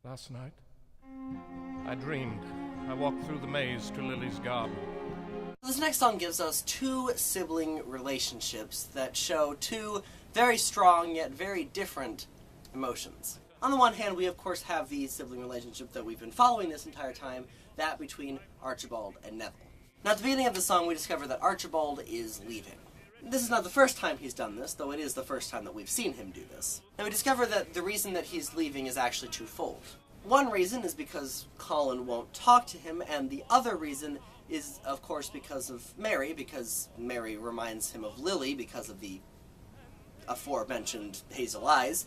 Last night, I dreamed. I walked through the maze to Lily's garden. This next song gives us two sibling relationships that show two very strong yet very different emotions. On the one hand, we of course have the sibling relationship that we've been following this entire time, that between Archibald and Neville. Now at the beginning of the song we discover that Archibald is leaving. This is not the first time he's done this, though it is the first time that we've seen him do this. And we discover that the reason that he's leaving is actually twofold. One reason is because Colin won't talk to him, and the other reason is, of course, because of Mary, because Mary reminds him of Lily because of the aforementioned hazel eyes,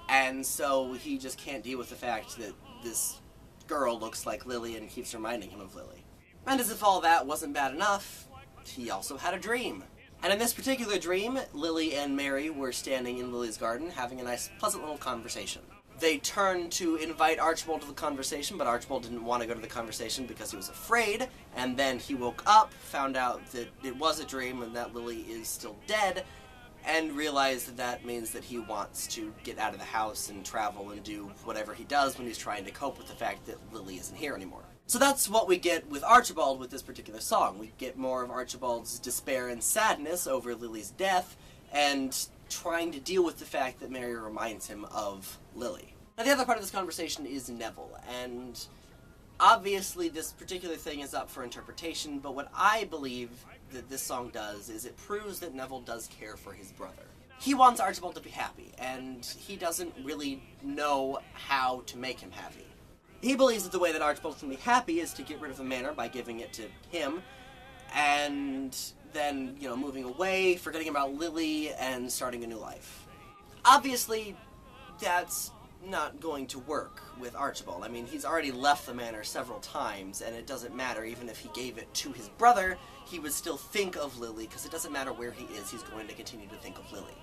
and so he just can't deal with the fact that this girl looks like Lily and keeps reminding him of Lily. And as if all that wasn't bad enough, he also had a dream. And in this particular dream, Lily and Mary were standing in Lily's garden having a nice, pleasant little conversation. They turned to invite Archibald to the conversation, but Archibald didn't want to go to the conversation because he was afraid, and then he woke up, found out that it was a dream and that Lily is still dead, and realized that that means that he wants to get out of the house and travel and do whatever he does when he's trying to cope with the fact that Lily isn't here anymore. So that's what we get with Archibald with this particular song. We get more of Archibald's despair and sadness over Lily's death, and trying to deal with the fact that Mary reminds him of Lily. Now the other part of this conversation is Neville, and obviously this particular thing is up for interpretation, but what I believe that this song does is it proves that Neville does care for his brother. He wants Archibald to be happy, and he doesn't really know how to make him happy. He believes that the way that Archibald can be happy is to get rid of the manor by giving it to him, and then, moving away, forgetting about Lily, and starting a new life. Obviously, that's not going to work with Archibald. I mean, he's already left the manor several times, and it doesn't matter. Even if he gave it to his brother, he would still think of Lily, because it doesn't matter where he is, he's going to continue to think of Lily.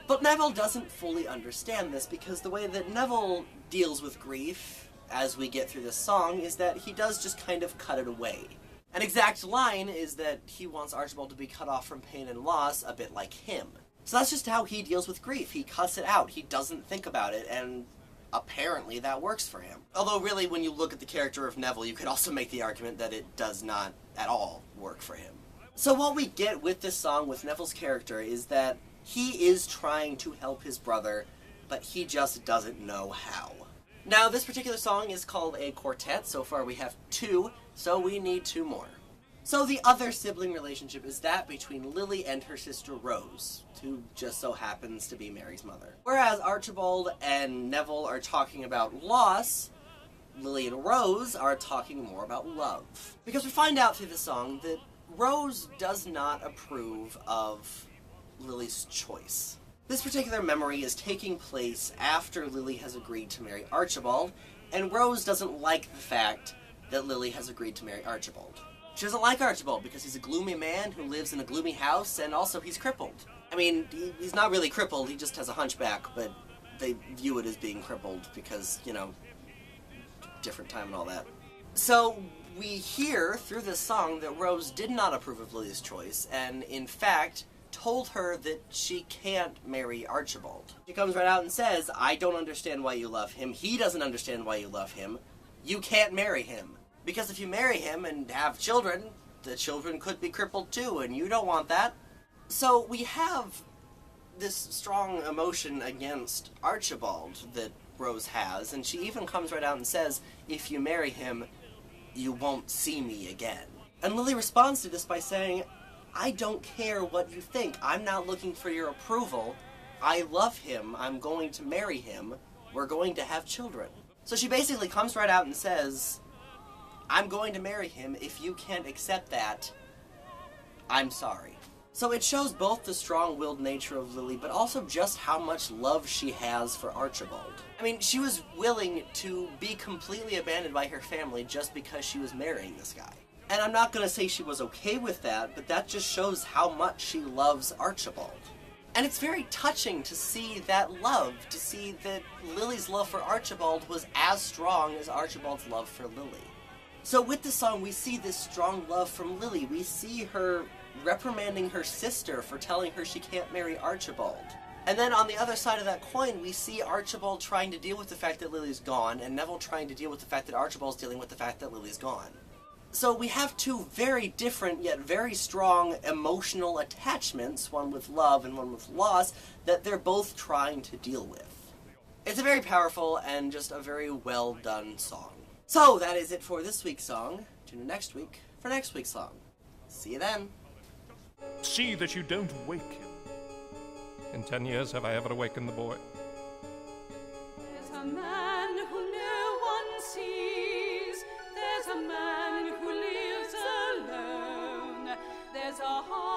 But Neville doesn't fully understand this, because the way that Neville deals with grief as we get through this song is that he does just kind of cut it away. An exact line is that he wants Archibald to be cut off from pain and loss, a bit like him. So that's just how he deals with grief. He cuts it out. He doesn't think about it, and apparently that works for him. Although really, when you look at the character of Neville, you could also make the argument that it does not at all work for him. So what we get with this song, with Neville's character, is that he is trying to help his brother, but he just doesn't know how. Now, this particular song is called a quartet. So far we have two, so we need two more. So the other sibling relationship is that between Lily and her sister Rose, who just so happens to be Mary's mother. Whereas Archibald and Neville are talking about loss, Lily and Rose are talking more about love. Because we find out through the song that Rose does not approve of Lily's choice. This particular memory is taking place after Lily has agreed to marry Archibald, and Rose doesn't like the fact that Lily has agreed to marry Archibald. She doesn't like Archibald because he's a gloomy man who lives in a gloomy house, and also he's crippled. I mean, he's not really crippled, he just has a hunchback, but they view it as being crippled because, different time and all that. So we hear through this song that Rose did not approve of Lily's choice, and in fact told her that she can't marry Archibald. She comes right out and says, I don't understand why you love him, he doesn't understand why you love him, you can't marry him. Because if you marry him and have children, the children could be crippled too, and you don't want that. So we have this strong emotion against Archibald that Rose has, and she even comes right out and says, if you marry him, you won't see me again. And Lily responds to this by saying, I don't care what you think. I'm not looking for your approval. I love him. I'm going to marry him. We're going to have children. So she basically comes right out and says, I'm going to marry him. If you can't accept that, I'm sorry. So it shows both the strong-willed nature of Lily, but also just how much love she has for Archibald. I mean, she was willing to be completely abandoned by her family just because she was marrying this guy. And I'm not going to say she was okay with that, but that just shows how much she loves Archibald. And it's very touching to see that love, to see that Lily's love for Archibald was as strong as Archibald's love for Lily. So with the song, we see this strong love from Lily. We see her reprimanding her sister for telling her she can't marry Archibald. And then on the other side of that coin, we see Archibald trying to deal with the fact that Lily's gone, and Neville trying to deal with the fact that Archibald's dealing with the fact that Lily's gone. So we have two very different yet very strong emotional attachments, one with love and one with loss, that they're both trying to deal with. It's a very powerful and just a very well done song. So that is it for this week's song. Tune in next week for next week's song. See you then. See that you don't wake him. In 10 years have I ever awakened the boy? There's a man who no one sees. There's a man who lives alone. There's a heart